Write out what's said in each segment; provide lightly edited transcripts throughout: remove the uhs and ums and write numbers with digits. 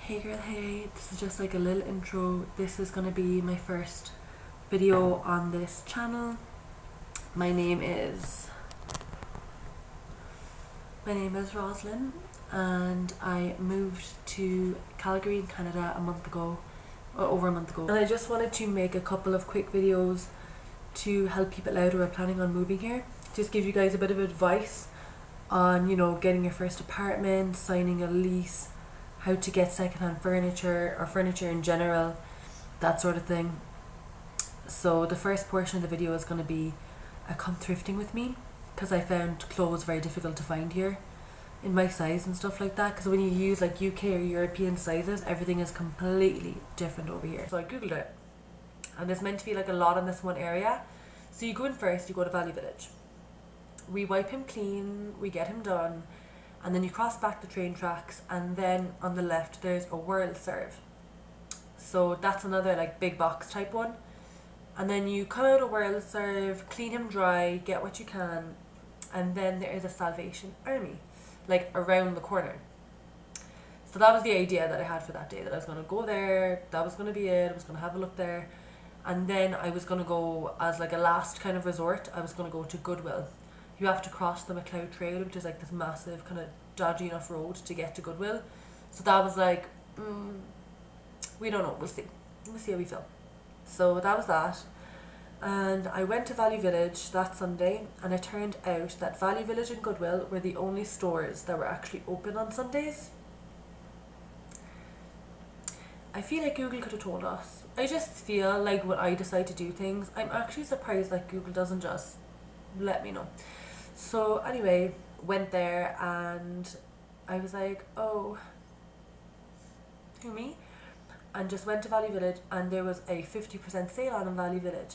Hey girl, hey, this is just like a little intro. This is gonna be my first video on this channel. My name is Roslyn, and I moved to Calgary in Canada over a month ago. And I just wanted to make a couple of quick videos to help people out who are planning on moving here. Just give you guys a bit of advice on, getting your first apartment, signing a lease, how to get secondhand furniture or furniture in general, that sort of thing. So the first portion of the video is going to be a come thrifting with me, because I found clothes very difficult to find here in my size and stuff like that, because when you use like UK or European sizes, everything is completely different over here. So I googled it, and there's meant to be like a lot in this one area. So you go in first, you go to Value Village, we wipe him clean, we get him done, and then you cross back the train tracks, and then on the left there's a World Serve. So that's another like big box type one. And then you come out of World Serve, clean him dry, get what you can, and then there is a Salvation Army like around the corner. So that was the idea that I had for that day, that I was going to go there, that was going to be it, I was going to have a look there, and then I was going to go as like a last kind of resort, I was going to go to Goodwill. You have to cross the McLeod Trail, which is like this massive kind of dodgy enough road to get to Goodwill. So that was like, we don't know, we'll see how we feel. So that was that. And I went to Value Village that Sunday, and it turned out that Value Village and Goodwill were the only stores that were actually open on Sundays. I feel like Google could have told us. I just feel like when I decide to do things, I'm actually surprised that Google doesn't just let me know. So anyway, went there and I was like, oh, who, me? And just went to Value Village, and there was a 50% sale on in Value Village.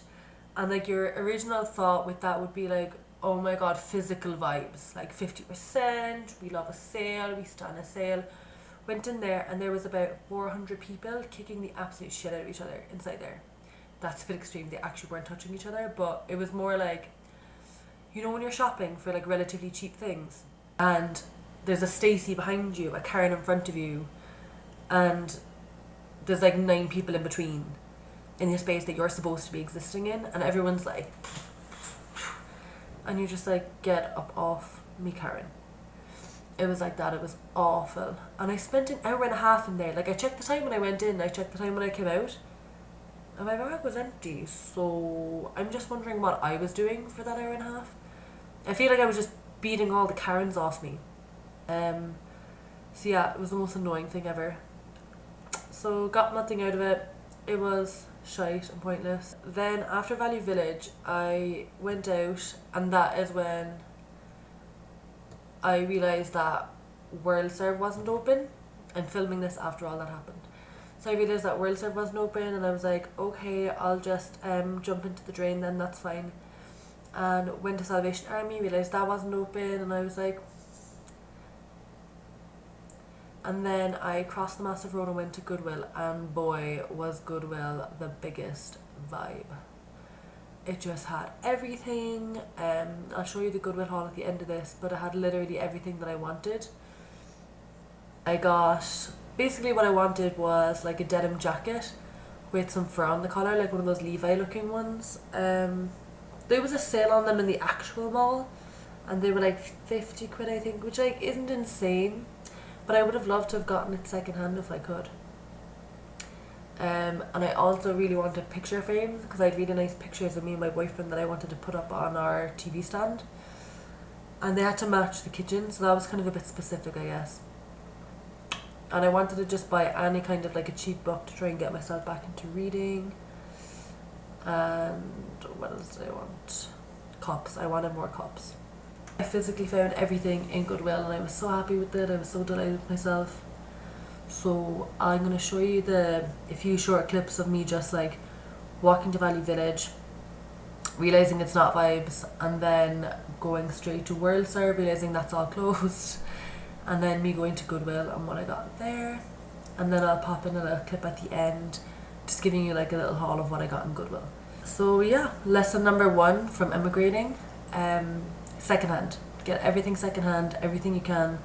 And like your original thought with that would be like, oh my god, physical vibes, like 50%, we love a sale, we stand a sale. Went in there and there was about 400 people kicking the absolute shit out of each other inside there. That's a bit extreme, they actually weren't touching each other, but it was more like, when you're shopping for like relatively cheap things, and there's a Stacey behind you, a Karen in front of you, and there's like 9 people in between in the space that you're supposed to be existing in, and everyone's like, and you're just like, get up off me, Karen. It was like that. It was awful. And I spent an hour and a half in there. Like, I checked the time when I went in, I checked the time when I came out, and my bag was empty. So I'm just wondering what I was doing for that hour and a half. I feel like I was just beating all the Karens off me. So yeah, it was the most annoying thing ever. So got nothing out of it. It was shite and pointless. Then after Value Village, I went out, and that is when I realised that World Serve wasn't open. I'm filming this after all that happened. So I realised that World Serve wasn't open, and I was like, okay, I'll just jump into the drain then, that's fine. And went to Salvation Army, realised that wasn't open, and I was like... And then I crossed the massive road and went to Goodwill, and boy, was Goodwill the biggest vibe. It just had everything. I'll show you the Goodwill haul at the end of this, but it had literally everything that I wanted. I got... Basically what I wanted was like a denim jacket with some fur on the collar, like one of those Levi looking ones. There was a sale on them in the actual mall, and they were like 50 quid I think, which like isn't insane, but I would have loved to have gotten it second hand if I could. And I also really wanted picture frames, because I had really nice pictures of me and my boyfriend that I wanted to put up on our TV stand, and they had to match the kitchen, so that was kind of a bit specific, I guess. And I wanted to just buy any kind of like a cheap book to try and get myself back into reading. And what else did I want? Cups. I wanted more cups. I physically found everything in Goodwill, and I was so happy with it. I was so delighted with myself. So I'm going to show you a few short clips of me just like walking to Value Village, realising it's not vibes, and then going straight to World Serve, realising that's all closed, and then me going to Goodwill and what I got there. And then I'll pop in a little clip at the end, just giving you like a little haul of what I got in Goodwill. So yeah, lesson number 1 from emigrating, secondhand. Get everything secondhand, everything you can.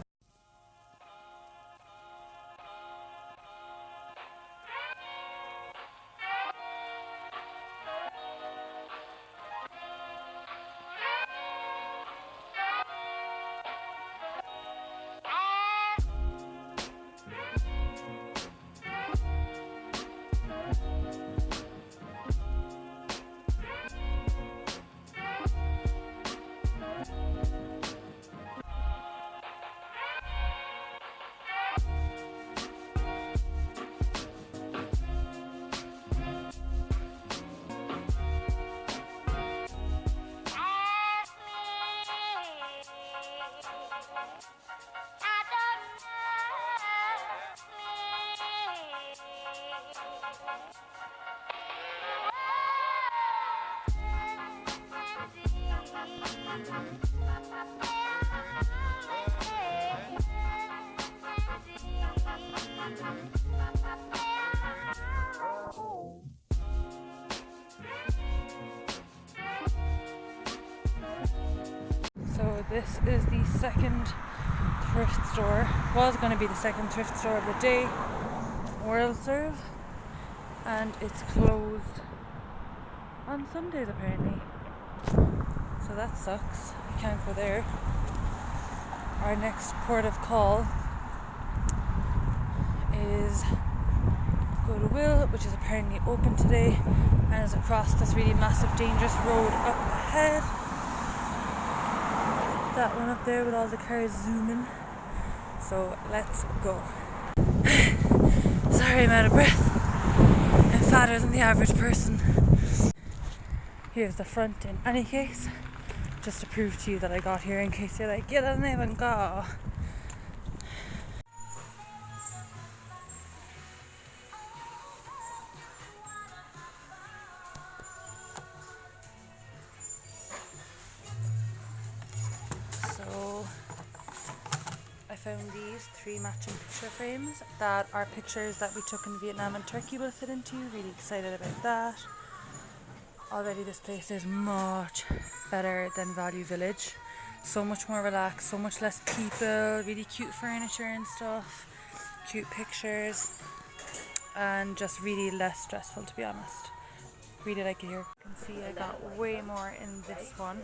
this is the second thrift store. Was going to be the second thrift store of the day, World Serve, and it's closed on Sundays apparently. So that sucks. We can't go there. Our next port of call is Goodwill, which is apparently open today and is across this really massive dangerous road up ahead. That one up there with all the cars zooming. So let's go. Sorry, I'm out of breath. I'm fatter than the average person. Here's the front in any case, just to prove to you that I got here, in case you're like, you didn't even go. So I found these 3 matching picture frames that are pictures that we took in Vietnam and Turkey will fit into. Really excited about that. Already this place is much better than Value Village. So much more relaxed, so much less people, really cute furniture and stuff, cute pictures, and just really less stressful, to be honest. Really like it here. You can see I got way more in this one.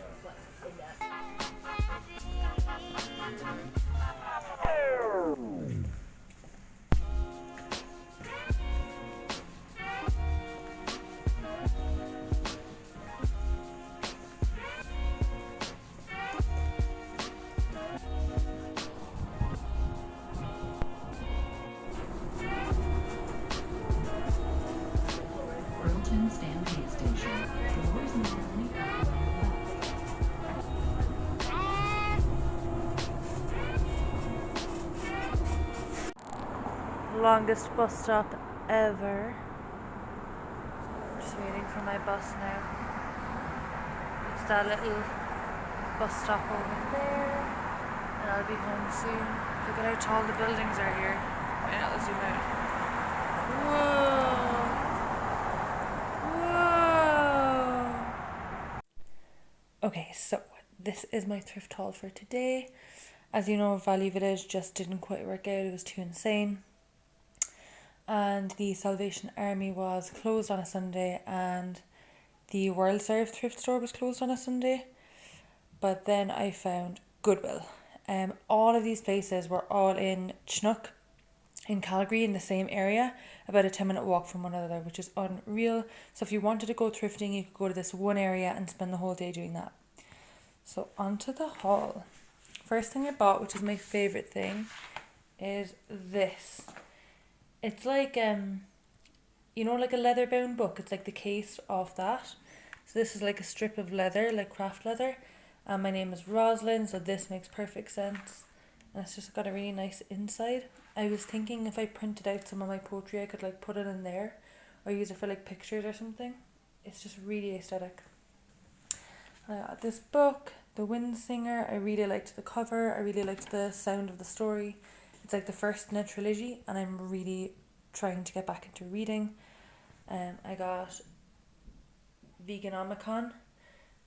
Longest bus stop ever. Just waiting for my bus now. It's that little bus stop over there, and I'll be home soon. Look at how tall the buildings are here. Wait, I'll zoom out. Whoa! Okay, so this is my thrift haul for today. As you know, Value Village just didn't quite work out. It was too insane. And the Salvation Army was closed on a Sunday, and the World Serve thrift store was closed on a Sunday. But then I found Goodwill. All of these places were all in Chinook in Calgary, in the same area, about a 10-minute walk from one another, which is unreal. So if you wanted to go thrifting, you could go to this one area and spend the whole day doing that. So onto the haul. First thing I bought, which is my favourite thing, is this. It's like, you know, like a leather bound book. It's like the case of that. So this is like a strip of leather, like craft leather. And my name is Rosalind, so this makes perfect sense. And it's just got a really nice inside. I was thinking if I printed out some of my poetry, I could like put it in there, or use it for like pictures or something. It's just really aesthetic. I got this book, The Wind Singer. I really liked the cover. I really liked the sound of the story. It's like the first in a trilogy, and I'm really trying to get back into reading. I got Veganomicon,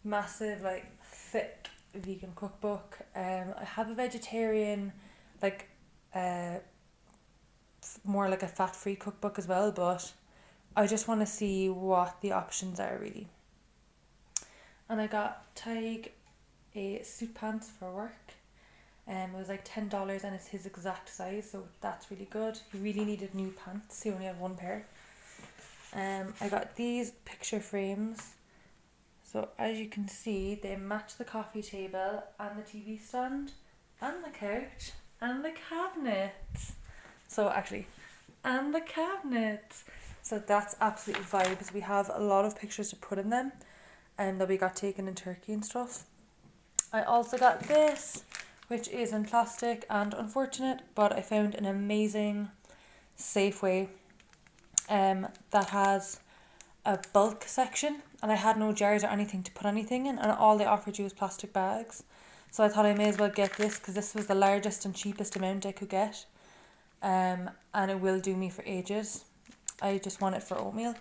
massive, like, thick vegan cookbook. I have a vegetarian, like, more like a fat-free cookbook as well, but I just want to see what the options are, really. And I got Tig a suit pants for work. It was like $10 and it's his exact size, so that's really good. He really needed new pants. He only had 1 pair. I got these picture frames. So as you can see, they match the coffee table and the TV stand and the couch and the cabinets. So actually, and the cabinets. So that's absolutely vibes. We have a lot of pictures to put in them, and that we got taken in Turkey and stuff. I also got this, which is in plastic and unfortunate, but I found an amazing Safeway that has a bulk section, and I had no jars or anything to put anything in, and all they offered you was plastic bags. So I thought I may as well get this, because this was the largest and cheapest amount I could get, and it will do me for ages. I just want it for oatmeal.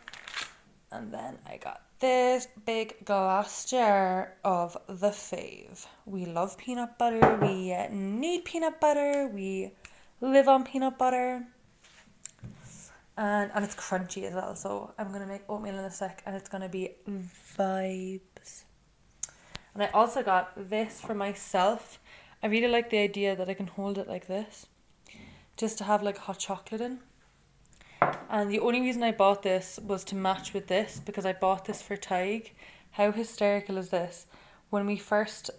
And then I got this big glass jar of the fave. We love peanut butter. We need peanut butter. We live on peanut butter. And it's crunchy as well. So I'm going to make oatmeal in a sec and it's going to be vibes. And I also got this for myself. I really like the idea that I can hold it like this, just to have like hot chocolate in. And the only reason I bought this was to match with this, because I bought this for Tig. How hysterical is this? When we first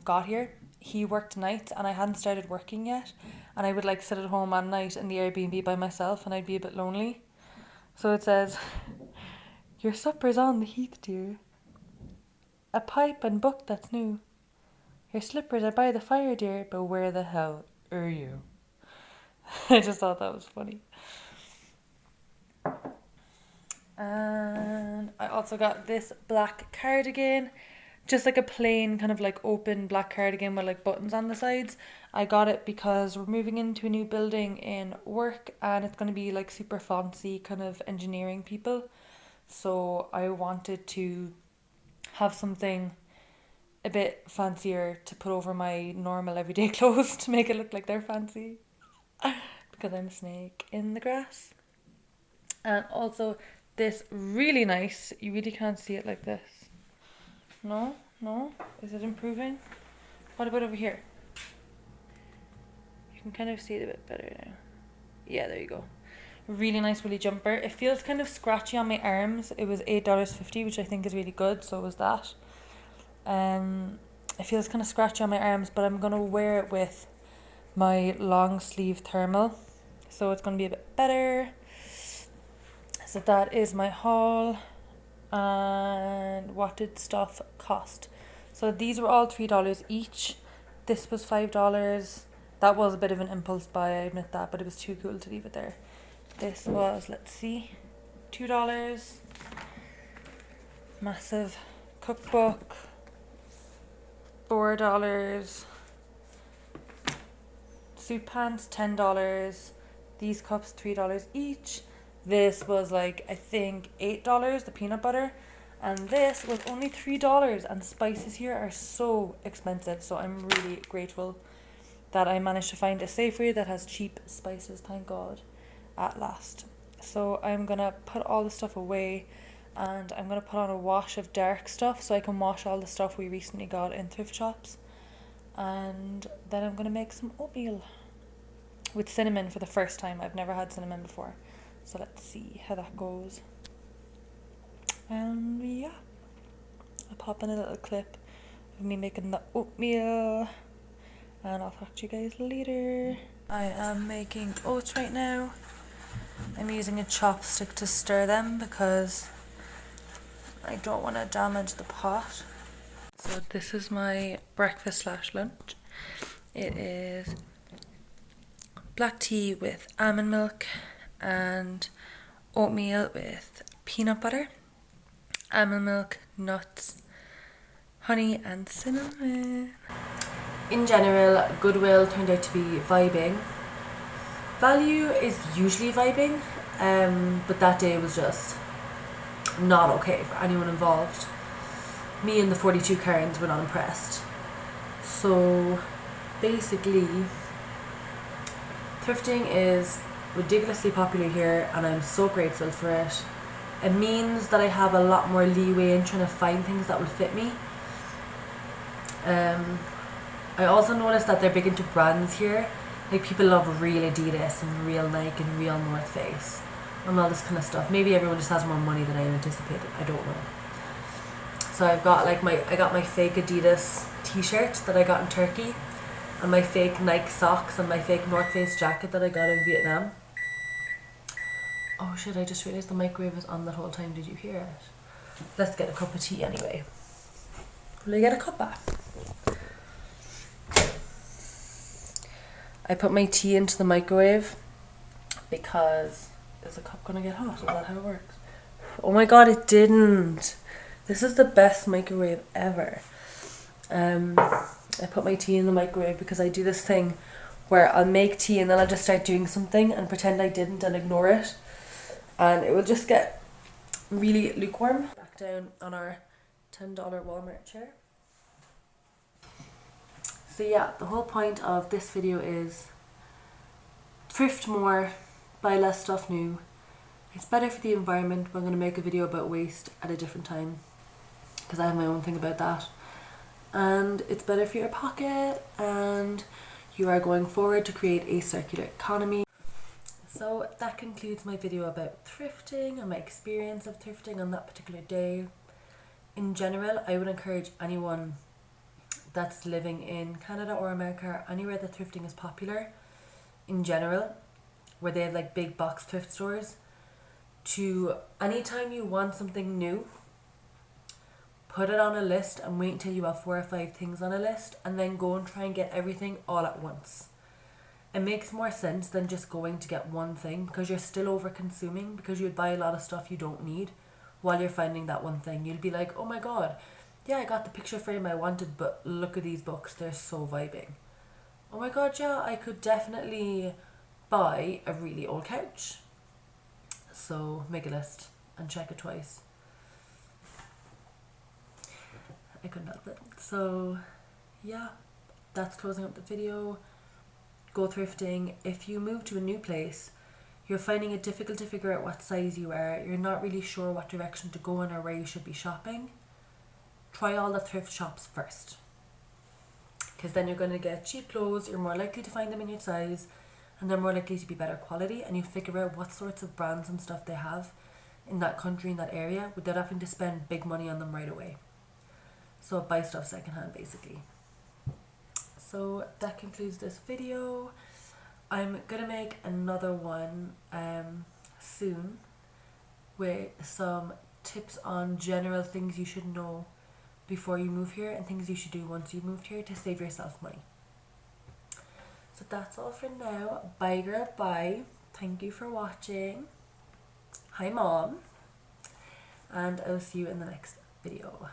got here, he worked nights and I hadn't started working yet. And I would like sit at home at night in the Airbnb by myself and I'd be a bit lonely. So it says, "Your supper's on the heath, dear. A pipe and book that's new. Your slippers are by the fire, dear, but where the hell are you?" I just thought that was funny. And I also got this black cardigan, just like a plain kind of like open black cardigan with like buttons on the sides. I got it because we're moving into a new building in work and it's going to be like super fancy kind of engineering people. So I wanted to have something a bit fancier to put over my normal everyday clothes to make it look like they're fancy, because I'm a snake in the grass. And also this really nice, you really can't see it like this. No, is it improving? What about over here? You can kind of see it a bit better now. Yeah, there you go. Really nice woolly jumper. It feels kind of scratchy on my arms. It was $8.50, which I think is really good. So was that. It feels kind of scratchy on my arms, but I'm gonna wear it with my long sleeve thermal, so it's gonna be a bit better. So that is my haul. And what did stuff cost? So these were all $3 each. This was $5. That was a bit of an impulse buy, I admit that, but it was too cool to leave it there. This was, let's see, $2. Massive cookbook, $4. Soup pans, $10. These cups, $3 each. This was like, I think, $8, the peanut butter. And this was only $3. And spices here are so expensive. So I'm really grateful that I managed to find a Safeway that has cheap spices, thank God, at last. So I'm going to put all the stuff away. And I'm going to put on a wash of dark stuff so I can wash all the stuff we recently got in thrift shops. And then I'm going to make some oatmeal with cinnamon for the first time. I've never had cinnamon before. So let's see how that goes. And yeah, I'll pop in a little clip of me making the oatmeal. And I'll talk to you guys later. I am making oats right now. I'm using a chopstick to stir them because I don't want to damage the pot. So this is my breakfast / lunch. It is black tea with almond milk and oatmeal with peanut butter, almond milk, nuts, honey and cinnamon. In general, Goodwill turned out to be vibing. Value is usually vibing, but that day was just not okay for anyone involved. Me and the 42 Karens were not impressed. So basically, thrifting is ridiculously popular here and I'm so grateful for it. It means that I have a lot more leeway in trying to find things that will fit me. I also noticed that they're big into brands here. Like people love real Adidas and real Nike and real North Face and all this kind of stuff. Maybe everyone just has more money than I anticipated. I don't know. So I've got like I got my fake Adidas t-shirt that I got in Turkey, and my fake Nike socks and my fake North Face jacket that I got in Vietnam. Oh shit, I just realised the microwave was on the whole time. Did you hear it? Let's get a cup of tea anyway. Will I get a cup back? I put my tea into the microwave because is the cup gonna get hot? Is that how it works? Oh my god, it didn't. This is the best microwave ever. I put my tea in the microwave because I do this thing where I'll make tea and then I'll just start doing something and pretend I didn't and ignore it. And it will just get really lukewarm. Back down on our $10 Walmart chair. So yeah, the whole point of this video is thrift more, buy less stuff new. It's better for the environment, but I'm going to make a video about waste at a different time because I have my own thing about that. And it's better for your pocket, and you are going forward to create a circular economy. So that concludes my video about thrifting and my experience of thrifting on that particular day. In general, I would encourage anyone that's living in Canada or America or anywhere that thrifting is popular in general, where they have like big box thrift stores, to anytime you want something new, put it on a list and wait until you have 4 or 5 things on a list, and then go and try and get everything all at once. It makes more sense than just going to get one thing, because you're still over consuming, because you'd buy a lot of stuff you don't need while you're finding that one thing. You'll be like, oh my god, yeah, I got the picture frame I wanted, but look at these books, they're so vibing. Oh my god, yeah, I could definitely buy a really old couch. So make a list and check it twice. I couldn't help it. So yeah, that's closing up the video. Go thrifting. If you move to a new place, you're finding it difficult to figure out what size you are, you're not really sure what direction to go in or where you should be shopping, try all the thrift shops first, because then you're going to get cheap clothes, you're more likely to find them in your size, and they're more likely to be better quality, and you figure out what sorts of brands and stuff they have in that country, in that area, without having to spend big money on them right away. So buy stuff secondhand basically. So that concludes this video. I'm gonna make another one soon with some tips on general things you should know before you move here and things you should do once you've moved here to save yourself money. So that's all for now. Bye girl, bye. Thank you for watching. Hi mom. And I'll see you in the next video.